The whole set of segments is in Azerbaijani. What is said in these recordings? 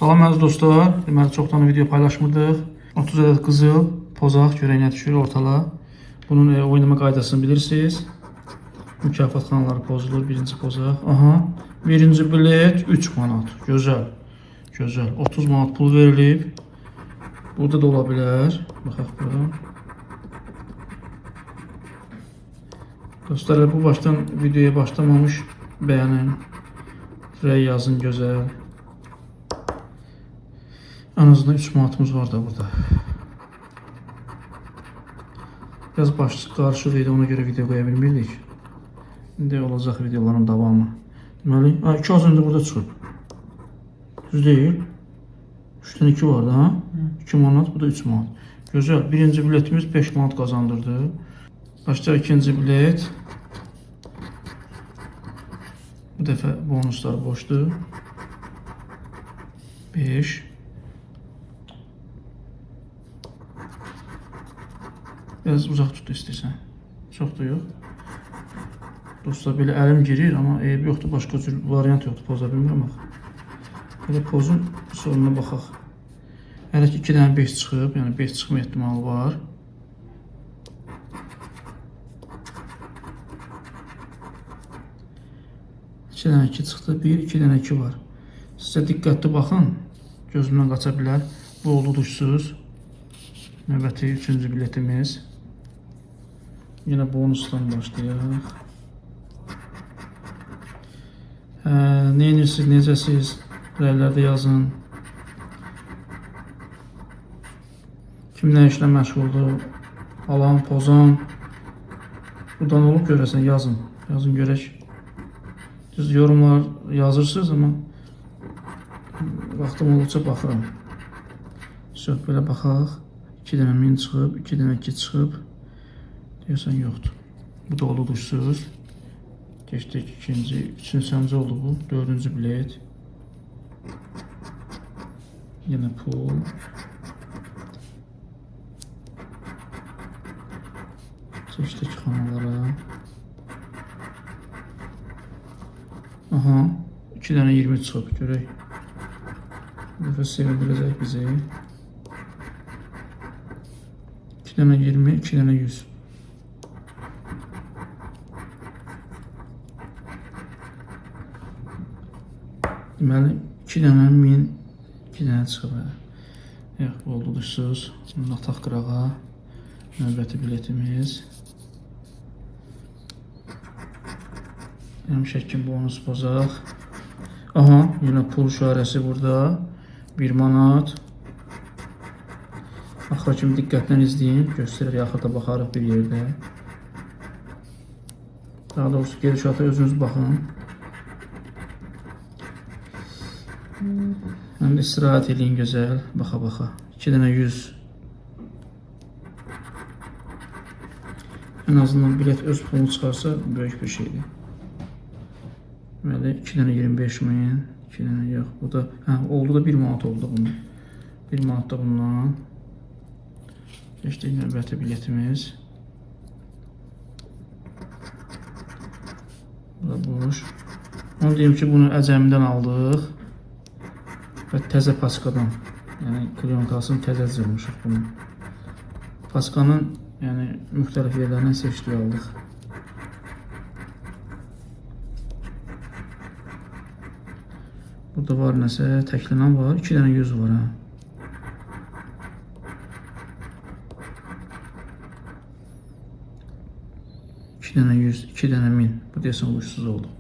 Salam əziz dostlar. Deməli çoxdan video paylaşmırdıq. 30 ədəd qızıl pozaq görək nə düşür ortala. Bunun oynama qaydasını bilirsiniz. Mükafat xanları pozulur. Birinci pozaq. Aha. Birinci bilet 3 manat. Gözəl. Gözəl. 30 manat pul verilib. Burada da ola bilər. Baxaq bura. Dostlar, bu baştan videoya başlamamış bəyənin. Rəy yazın, gözəl. En azından 3 manatımız var da burada. Biraz başlık qarışıq idi, ona göre video qoya bilmirdik. İndi olacaq videoların davamı. Deməli, 2 az öncə burada çıxıb. Düz deyil. 3'dən 2 var da, ha? 2 manat, bu da 3 manat. Gözəl. Birinci biletimiz 5 manat kazandırdı. Başlayaq ikinci bilet. Bu dəfə bonuslar boşdur. 5. Biraz uzaq tut istəyirsən. Çox da yox. Dostlar, belə əlim girir, amma eyb yoxdur. Başqa cür variant yoxdur. Poza bilmirəm axı. Belə pozun sonuna baxaq. Hələ ki 2 dənə 5 çıxıb. Yəni 5 çıxma ehtimalı var. İki dənə 2 çıxdı. 1, 2 dənə 2 var. Sizə diqqətli baxın. Gözümdən qaça bilər. Bu oldu duşsuz. Növbəti 3-cü biletimiz. Yine bonusdan başlayaq. Ne edirsiniz, necəsiz? Rəylərdə yazın. Kim nə işlə məşğuldur? Alan, pozan. Buradan olub görəsən, yazın. Yazın görək. Düz yorumlar yazırsınız, amma vaxtım olduqca baxıram. Söz belə baxaq. 2 dənə 1000 çıxıb, 2 dənə 2 çıxıb. Deyəsən yoxdur. Bu da oldu duşsuz. Geçdik ikinci, üçüncü oldu bu. 4-cü bilet. Yine pul. Geçdik xanalara. Aha. 2 dənə 20 çıxıb. Görək. Bu dəfə sevindirəcək bizi. 2 dənə 20, 2 dənə 100. Deməli 2 dənə 1000, 2 dənə çıxıb. Yox, oldu duşsuz. Bunu ataq qırağa. Növbəti biletimiz. Həmişə ki bonus pozaq. Aha, yine pul işarəsi burada. 1 manat. Axıra kimi diqqətlə izləyin. Göstərir, axırda baxarıq bir yerdə. Daha doğrusu gedişata özünüz baxın. Həm də istirahət edin gözəl. Baxa-baxa. 2 dənə 100. En azından bilet öz pulunu çıxarsa böyük bir şeydir. Deməli 2 dənə 25 min. 2 dənə yox. Bu da oldu da 1 manat oldu bunun. 1 manat da bundan. Geçdik növbəti biletimiz. Bu da boş. Onu deyim ki, bunu əcəmidən aldıq. Və təzə paskadan. Yəni klionkasını təzə cırmışıq bunu. Paskanın yəni müxtəlif yerlərindən seçdik aldıq. Burada var nəsə, təklənən var. 2 dənə 100 var ha. İki dənə 100, 2 dənə 1000. Bu deyəsən oluşsuz oldu.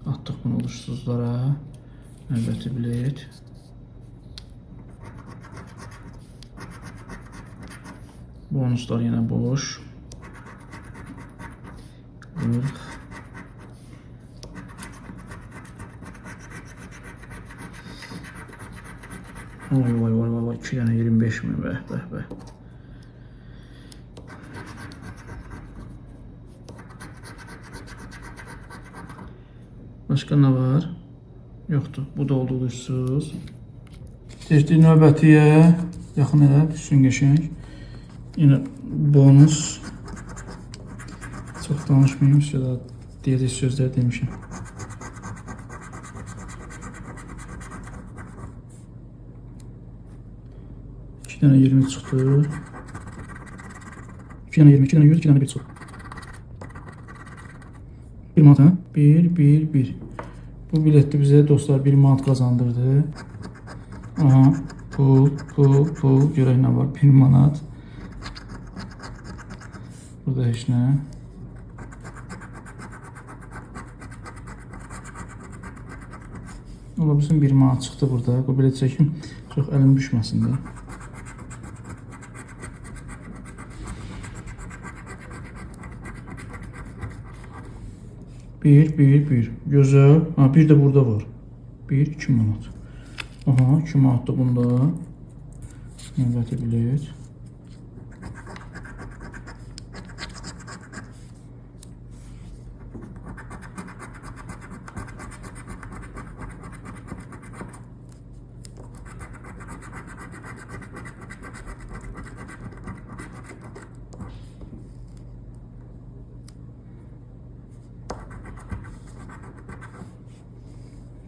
Atdıq bunu oluşsuzlara. Növbəti bilet. Bonuslar yine boş. 40. Vay 2 tane 25 mi be. Başka ne var? Yoktu. Bu da oldu duşsuz. Keçdik növbətiyə. Yaxın elə, düşsün qəşəng. Yine bonus. Çok danışmayayım, size daha deyəcək sözlər demişim. 2 dənə 20 çıxdı. 2 dənə 20, 2 dənə 100, 2 dənə 1 çıxdı. 1 manat, hə? 1. Bu biletdə bizə dostlar 1 manat qazandırdı. Aha, pul. Görək nə var? 1 manat. Burada heç nə. Ola bilsin 1 manat çıxdı burada. Bu bilet çəkim çox əlim düşməsin də. Bir. Gözəl. Ha, bir də burada var. 2 manat. Aha, 2 manat da bunda. Növbəti bilet.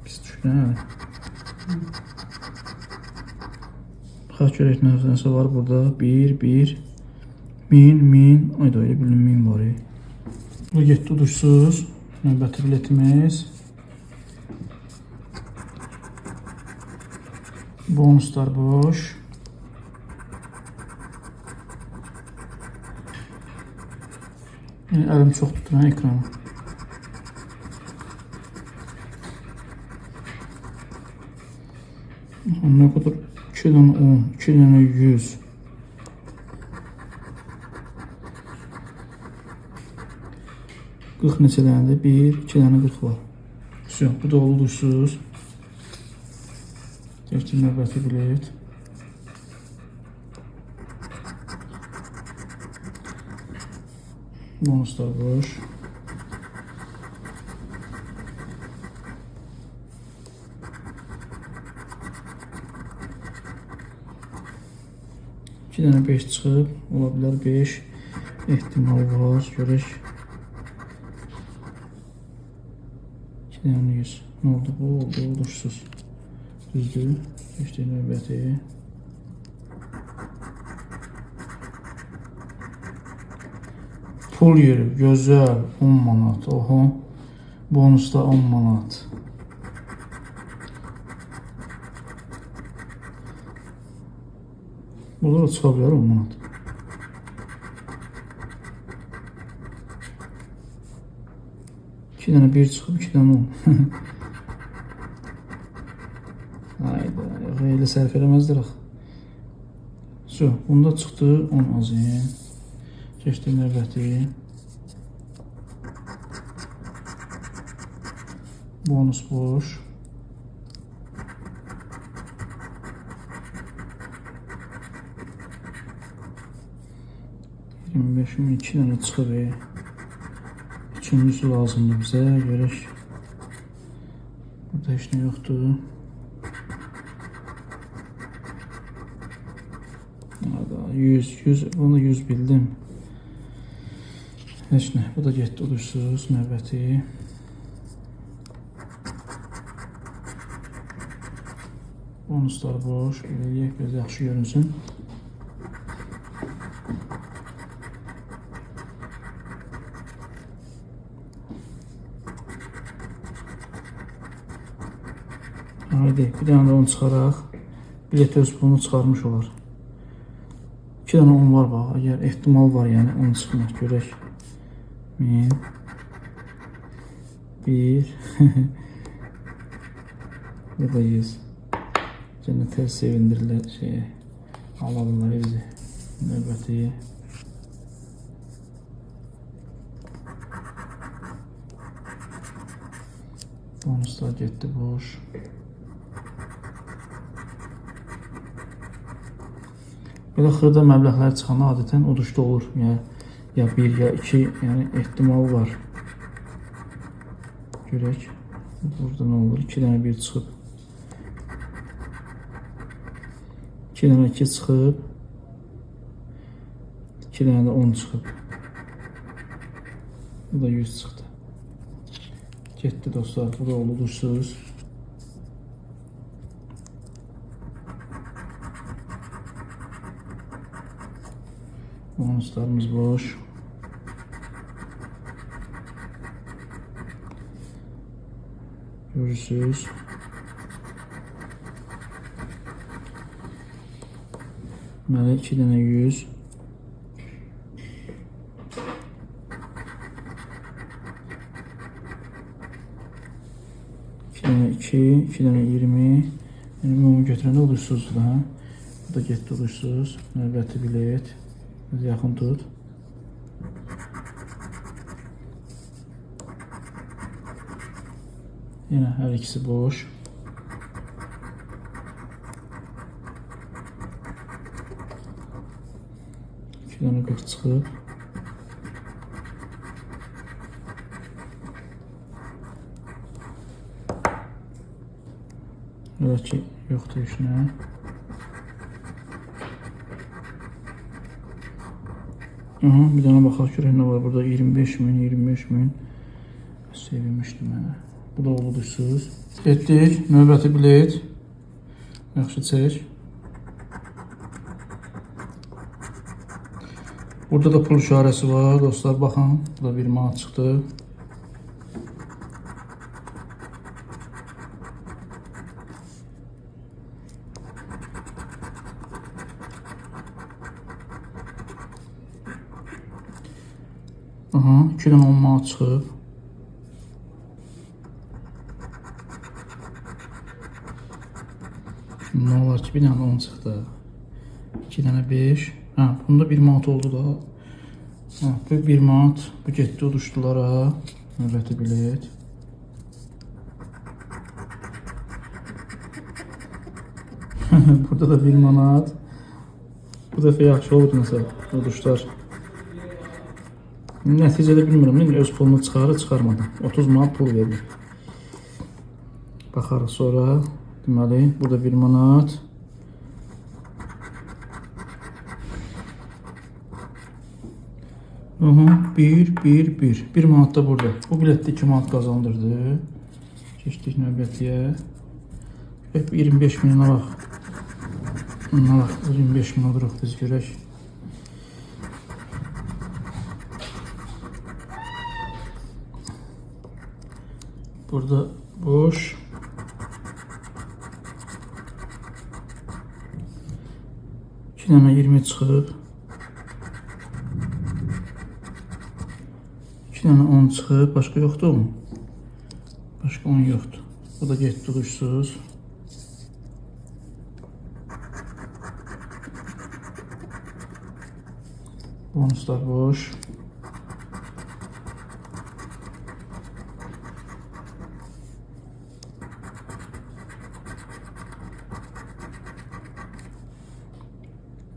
Pis düşkün. Xaç görək nəsə var burada. 1. Min. Ayda öyle bilin min var. Bu getdi uduşsuz. Növbəti biletimiz. Bonuslar boş. Əlim çox tuturan ekranı. Ne kadar? 2 dənə 10, 2 dənə 100. Qırx neçə dənədir? 1, 2 dənə 40 var. Все, bu da olduysuz. Geçtim növbəti bilet. Bonuslar boş. İki dənə 5 çıxıb, ola bilər 5 ehtimal var, görək. 2 dənə 100, nə oldu bu? Oldu, oluşsuz. Düzdür, geçdik növbəti. Pul yeri, gözəl, 10 manat, oho. Bonusda 10 manat. Burada da çıxa bilər 10 manat. İki dənə 1 çıxıb, 2 dənə 10. Hayda, elə sərf eləməzdir axı. So, bunda çıxdı 10 azın. Keçdik növbəti. Bonus boş. Min 2 dənə çıxır. Üçüncüsü lazımdır bizə. Görək. Burada heç nə yoxdur. Hada 100. Bunu 100 bildim. Heç nə. Bu da getdi uduşsuz. Növbəti. Bonuslar boş. Eləyək, biraz yaxşı görünsün. Haydi, bir dənə də 10 çıxaraq. Bilet öz pulunu çıxarmış olar. 2 dənə 10 var bax. Əgər ehtimal var, yəni 10 çıxmaq. Görək. 1000. 1. Bu da 100. Gene tez sevindirirlər şeyi. Alalımlar bizi. Növbəti. Bonuslar getdi boş. Belə xırda məbləğlər çıxanda adətən uduşda olur. Ya 1 ya 2, yəni ehtimal var. Görək. Burada nə olur? 2 dənə 1 çıxıb. 2 dənə 2 çıxıb. 2 dənə də 10 çıxıb. Bu da 100 çıxdı. Getdi dostlar. Bu da oldu uduşsuz. Bonuslarımız boş. Görürsünüz. Deməli 2 dənə 100. İki dənə 2, 2 dənə 20. Yəni ümumi götürəndə udursuzdur da. Bu da getdi udursuz. Növbəti bilet. Biraz yaxın tut. Yenə hər ikisi boş. İki dənə 40 çıxıb. Elə ki, yoxdur işinə. Aha, bir dənə baxaq görək nə var burada. 25.000, 25.000. Sevinmişdim mənə. Bu da oldursuz. Getdik. Növbəti bilet. Yaxşı çək. Burada da pul işarəsi var. Dostlar baxın. Bu da 1 manat çıxdı. Aha, 2 dənə 10 manat çıxıb. Şimdi ne olar ki, bir dənə 10 çıxdı. 2 dənə 5. Hə, bunda 1 manat oldu da. Hə, bu 1 manat, bu getdi uduşdulara. Növbəti bilet. Burada da 1 manat. Bu dəfə yaxşı olur nəsə, uduşlar. Nəticədə bilmirəm, öz pulunu çıxarır, çıxarmadı. 30 manat pul verir. Baxarıq sonra. Deməli, burada 1 manat. Aha, 1. 1 manat da burada. Bu biletdə 2 manat qazandırdı. Keçdik növbətiyə. 25 milyona bax. Buna bax, 25 min oluruq biz görək. Burada boş. İki dənə 20 çıxıb. 2 dənə 10 çıxıb. Başqa yoxdur mu? Başqa 10 yoxdur. Bu da getdi uduşsuz. Bonuslar boş.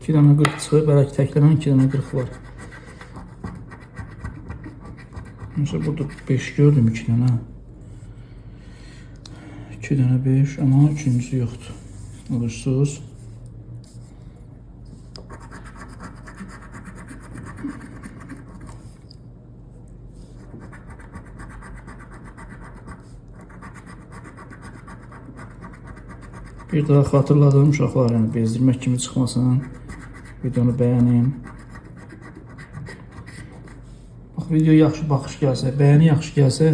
İki dənə 40 çıxıb, bəlkə təklənən 2 dənə 40 var. Mesela burada 5 gördüm, 2 dənə. 2 dənə 5, amma üçüncüsü yoxdur. Udursuz. Bir daha xatırladım uşaqlar, yəni bezdirmək kimi çıxmasın. Videonu bəyənin. Bax, video yaxşı baxış gəlsə, bəyəni yaxşı gəlsə,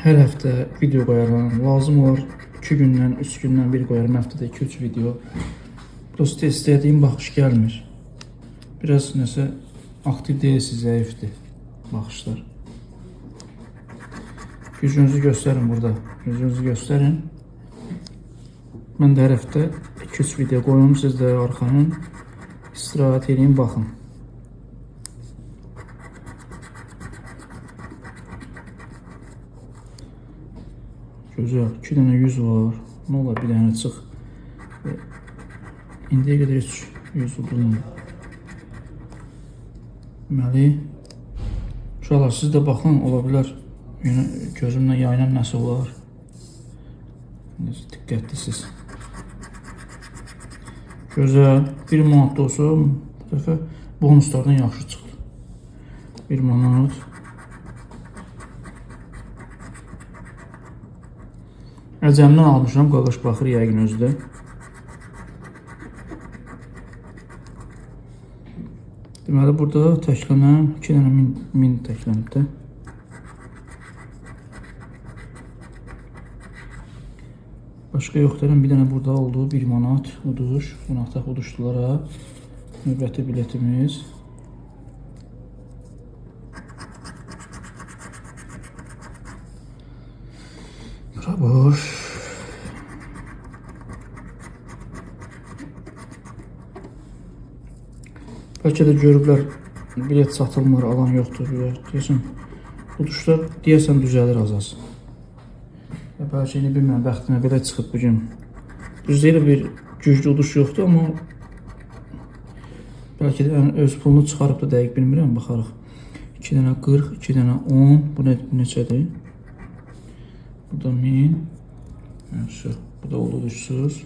hər həftə video qoyaram. Lazım olur 2 gündən, 3 gündən bir qoyaram, həftədə 2-3 video. Prosta istədiyim baxış gəlmir. Biraz nəsə aktiv deyilsiz, zəifdir baxışlar. Gücünüzü göstərin burada. Gücünüzü göstərin. Mən də hər həftə 2-3 video qoyum, siz də arxanın istirahət edin, baxın. Gözəl, 2 dənə 100 var. Nə olar, bir dənə çıx. İndiyə qədər heç 100 udulmur. Deməli, uşaqlar, siz də baxın, ola bilər. Gözümlə yayınan nəsə olar. Diqqətlisiz. Gözəl, 1 manat da olsa, bu dəfə bonuslardan yaxşı çıxdı. 1 manat. Əcəmdən almışam, qaqaş baxır yəqin özdə. Deməli burada təklənən 2 dənə 1000 təklənibdir. Başqa yoxdur. Bir dənə burada oldu. 1 manat uduş. Bunu ataq uduşdulara. Növbəti biletimiz. Bura boş. Bəlkə də görüblər bilet satılmır, alan yoxdur. Deyəsən, uduşlar deyəsən düzəlir az-az. Bəlkə yine bilmirəm, bəxtimə belə çıxıb bugün. Düzdür bir güclü uduş yoxdur, amma bəlkə də öz pulunu çıxarıb da dəqiq bilmirəm, baxarıq. 2 dənə 40, 2 dənə 10, bu neçədir? Bu da 1000. Bu da oldu uduşsuz.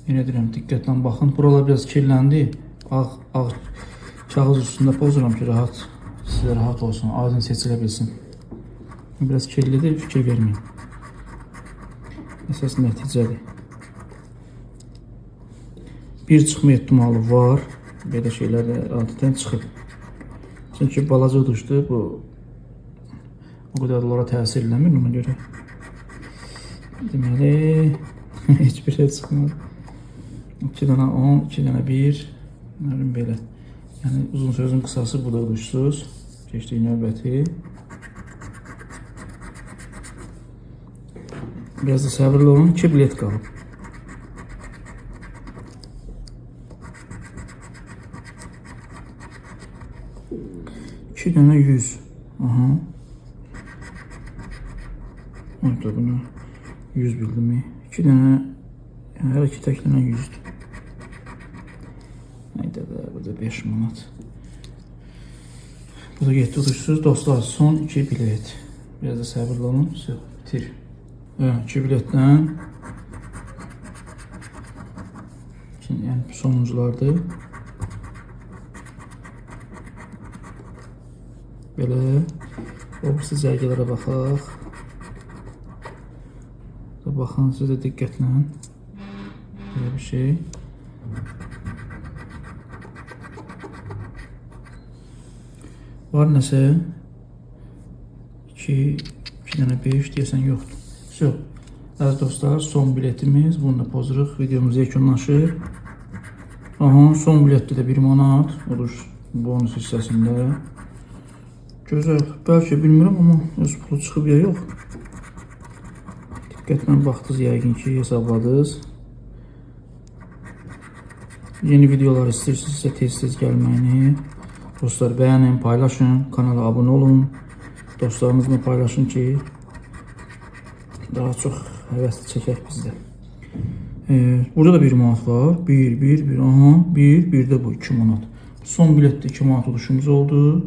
Yenə deyirəm, diqqətlə baxın. Buralar biraz kirləndi. Ağ kağız üstündə pozuram ki, sizə rahat olsun, aydın seçilə bilsin. Biraz kirlidir, fikir verməyin. Əsas nəticədir. Bir çıxma ehtimalı var. Belə şeylər də adətən çıxıb. Çünki balaca uduşdu, bu o qədər də onlara təsir eləmir ona görə. Deməli, heç bir şey çıxmadı. 2 dənə 10, 2 dənə 1. Belə. Yəni uzun sözün qısası bu da uduşsuz. Keçdik növbəti. Biraz da səbirli olun. 2 bilet qalıb. İki dənə 100. Aha. Orada bunu 100 bildim mi? 2 dənə, hər iki təklənən 100'dür. Burada 5 manat. Bu da getdi uduşsuz. Dostlar, son 2 bilet. Biraz da səbirli olun. Bitir. Evet, 2 biletdən. Yəni sonunculardır. Belə. O birisi cərgələrə baxaq. Baxın, siz də diqqətlə. Belə bir şey. Var nəsə 2 dənə 5 deyəsən yoxdur. Əziz dostlar, son biletimiz. Bunu da pozuruq. Videomuz yekunlaşır. Aha, son biletdə də 1 manat. Uduş bonus hissəsində. Gözəl. Bəlkə bilmirəm, amma öz pulu çıxıb ya yox. Diqqətlə baxdınız yəqin ki, hesabladınız. Yeni videolar istəyirsinizsə tez-tez gəlməyini. Dostlar, beğenin, paylaşın, kanala abone olun. Dostlarınızla paylaşın ki daha çok həvəsli çəkək bizdə. Burada da 1 manat var. 1, aha, 1 də bu 2 manat. Son biletdə 2 manat uduşumuz oldu.